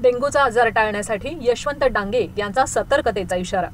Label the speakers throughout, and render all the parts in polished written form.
Speaker 1: डेंग्यूचा आजार टाळण्यासाठी यशवंत डांगे यांचा सतर्कतेचा इशारा।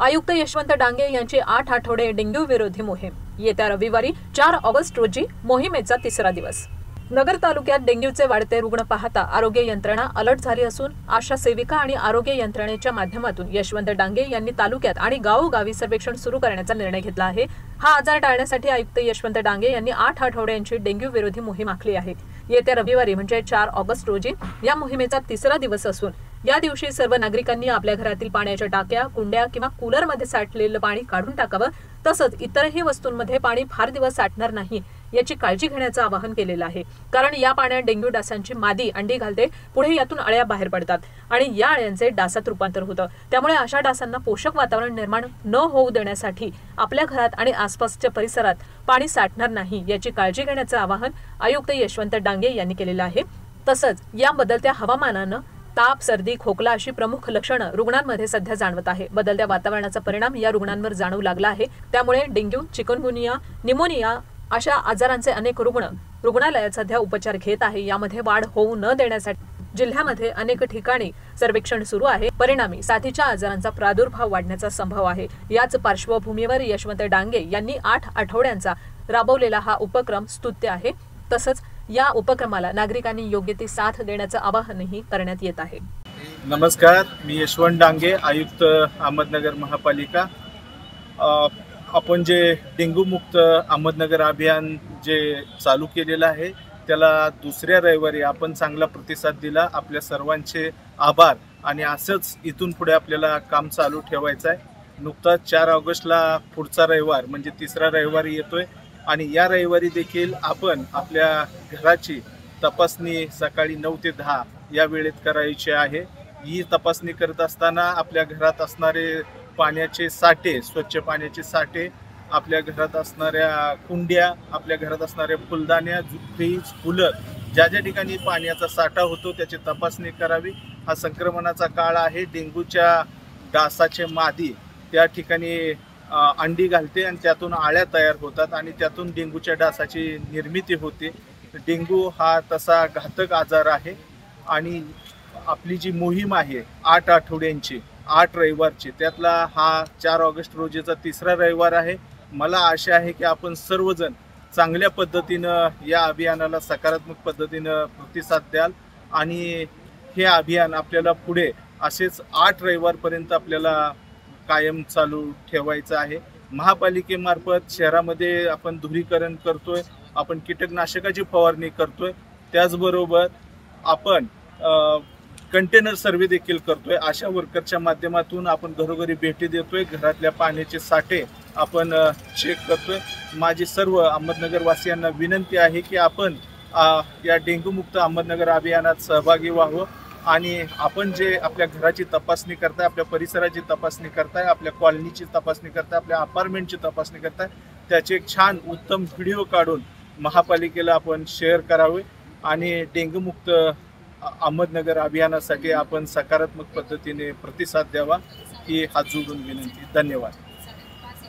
Speaker 1: आयुक्त यशवंत डांगे यांची 8 आठवडे डेंग्यू विरोधी मोहीम। येत्या रविवारी 4 ऑगस्ट रोजी मोहिमेचा तिसरा दिवस। नगर तालुक्यात डेंग्यूचे वाढते रुग्ण पाहता आरोग्य यंत्रणा अलर्ट झाली असून आशा सेविका आणि आरोग्य यंत्रणेच्या माध्यमातून यशवंत डांगे यांनी तालुक्यात आणि गावोगावी सर्वेक्षण सुरू करण्याचा निर्णय घेतला आहे। हा आजार टाळण्यासाठी आयुक्त यशवंत डांगे यांनी 8 आठवड्यांची डेंग्यू विरोधी मोहीम आखली आहे। येत्या रविवारी म्हणजे 4 ऑगस्ट रोजी या मोहिमेचा तिसरा दिवस असून या दिवशी सर्व नागरिकांनी आपल्या घरातील पाण्याच्या टाक्या, कुंड्या किंवा कूलरमध्ये साठलेलं पाणी काढून टाकावं। तसंच इतरही वस्तूंमध्ये पाणी फार दिवस साठणार नाही याची काळजी घेण्याचं आवाहन केलेलं आहे। कारण या पाण्यात डेंग्यू डासांची मादी अंडी घालते, पुढे यातून अळ्या बाहेर पडतात आणि या अळ्यांचे डासात रूपांतर होतं। त्यामुळे अशा डासांना पोषक वातावरण निर्माण न होऊ देण्यासाठी आपल्या घरात आणि आसपासच्या परिसरात पाणी साठणार नाही याची काळजी घेण्याचं आवाहन आयुक्त यशवंत डांगे यांनी केलेलं आहे। तसंच या बदलत्या हवामानानं ताप, सर्दी, खोकला अशी प्रमुख लक्षणं रुग्णांमध्ये सध्या जाणवत आहे। बदलत्या वातावरणाचा परिणाम या रुग्णांवर जाणवू लागला आहे। त्यामुळे डेंग्यू, चिकनगुनिया, निमोनिया अशा आजारांचे अनेक रुग्ण रुग्णालयात सध्या उपचार घेत आहे। यामध्ये वाढ होऊ न देण्यासाठी जिल्ह्यामध्ये अनेक ठिकाणी सर्वेक्षण सुरू आहे। परिणामी साथीच्या आजारांचा प्रादुर्भाव वाढण्याचा संभव आहे। याच पार्श्वभूमीवर यशवंत डांगे यांनी 8 आठवड्यांचा राबवलेला हा उपक्रम स्तुत्य आहे। तसंच या उपक्रमाला नागरिकांनी योग्य ती साथ देण्याचं आवाहनही करण्यात येत आहे।
Speaker 2: नमस्कार, मी यशवंत डांगे, आयुक्त अहमदनगर महापालिका। आपण जे डेंग्यू मुक्त अहमदनगर अभियान जे चालू केलेलं आहे त्याला दुसऱ्या रविवारी आपण चांगला प्रतिसाद दिला। आपल्या सर्वांचे आभार आणि असंच इथून पुढे आपल्याला काम चालू ठेवायचं आहे। नुकताच 4 ऑगस्टला पुढचा रविवार म्हणजे तिसरा रविवारी येतोय आणि या रविवारी देखील आपण आपल्या घराची तपासणी सकाळी 9 ते 10 या वेळेत करायची आहे। ही तपासणी करत असताना आपल्या घरात असणारे पाण्याचे साठे, स्वच्छ पाण्याचे साठे, आपल्या घरात असणाऱ्या कुंड्या, आपल्या घरात असणाऱ्या फुलदाण्या, फ्रीज, कूलर, ज्या ज्या ठिकाणी पाण्याचा साठा होतो त्याची तपासणी करावी। हा संक्रमणाचा काळ आहे। डेंग्यूच्या डासाचे मादी त्या ठिकाणी अंडी घालते आणि त्यातून अळ्या तयार होतात आणि त्यातून डेंग्यूच्या डासाची निर्मिती होते। डेंग्यू हा तसा घातक आजार आहे आणि आपली जी मोहीम आहे 8 आठवड्यांची, 8 रविवारची, त्यातला हा 4 ऑगस्ट रोजीचा तिसरा रविवार आहे। मला आशा आहे की आपण सर्वजण चांगल्या पद्धतीनं या अभियानाला सकारात्मक पद्धतीनं प्रतिसाद द्याल आणि हे अभियान आपल्याला पुढे असेच 8 रविवारपर्यंत आपल्याला कायम चालू ठेवायचं आहे। महापालिकेमार्फत शहरामध्ये आपण धुरीकरण करतोय, आपण कीटकनाशकाची फवारणी करतोय, त्याचबरोबर आपण कंटेनर सर्वे देखील करतोय। आशा वर्करच्या माध्यमातून आपण घरोघरी भेटी देतोय, घरातल्या पाण्याचे साठे आपण चेक करतोय। माझी सर्व अहमदनगर वासियांना विनंती आहे की आपण या डेंग्यू मुक्त अहमदनगर अभियानात सहभागी व्हावं आणि आपण जे आपल्या घराची तपासणी करताय, आपल्या परिसराची तपासणी करताय, आपल्या कॉलनीची तपासणी करताय, आपल्या अपार्टमेंटची तपासणी करताय, त्याचे एक छान उत्तम व्हिडिओ काढून महापालिकेला आपण शेअर करावे आणि डेंग्यू मुक्त अहमदनगर अभियानासाठी आपण सकारात्मक पद्धतीने प्रतिसाद द्यावा ही हात जोडून विनंती। धन्यवाद।